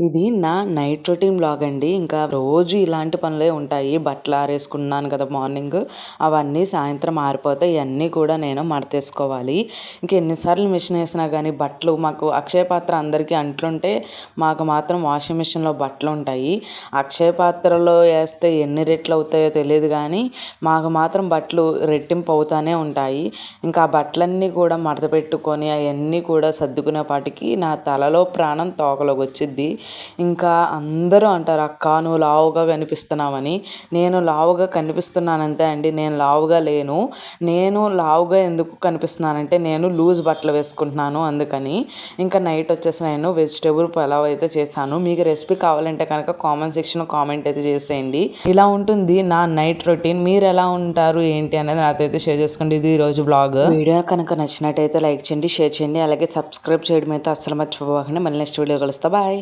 ఇది నా night routine vlog అండి. ఇంకా రోజు ఇలాంటి పనులే ఉంటాయి. బట్టలు ఆరేసుకున్నాను కదా మార్నింగ్, అవన్నీ సాయంత్రం ఆరిపోతాయి. ఇవన్నీ కూడా నేను మడతేసుకోవాలి. ఇంక ఎన్నిసార్లు మిషన్ వేసినా కానీ బట్టలు, మాకు అక్షయ పాత్ర అందరికీ అంట్లుంటే మాకు మాత్రం వాషింగ్ మిషన్లో బట్టలు ఉంటాయి. అక్షయ పాత్రలో వేస్తే ఎన్ని రెట్లు అవుతాయో తెలియదు కానీ మాకు మాత్రం బట్టలు రెట్టింపు అవుతానే ఉంటాయి. ఇంకా ఆ బట్టలన్నీ కూడా మడత పెట్టుకొని అవన్నీ కూడా సర్దుకునేపాటికి నా తలలో ప్రాణం తోకలోకి వచ్చిద్ది. ఇంకా అందరూ అంటారు, అక్క నువ్వు లావుగా కనిపిస్తున్నావని. నేను లావుగా కనిపిస్తున్నానంతే అండి, నేను లావుగా లేను. నేను లావుగా ఎందుకు కనిపిస్తున్నానంటే నేను లూజ్ బట్టలు వేసుకుంటున్నాను అందుకని. ఇంకా నైట్ వచ్చేసి నేను వెజిటేబుల్ పలావ్ అయితే చేశాను. మీకు రెసిపీ కావాలంటే కనుక కామెంట్ సెక్షన్లో కామెంట్ అయితే చేసేయండి. ఇలా ఉంటుంది నా నైట్ రొటీన్. మీరు ఎలా ఉంటారు ఏంటి అనేది నాతో అయితే షేర్ చేసుకోండి. ఇది ఈరోజు బ్లాగ్. వీడియో కనుక నచ్చినట్టయితే లైక్ చేయండి, షేర్ చేయండి, అలాగే సబ్స్క్రైబ్ చేయడం అయితే అస్సలు మర్చిపోకండి. మళ్ళీ నెక్స్ట్ వీడియో కలుస్తా. బాయ్.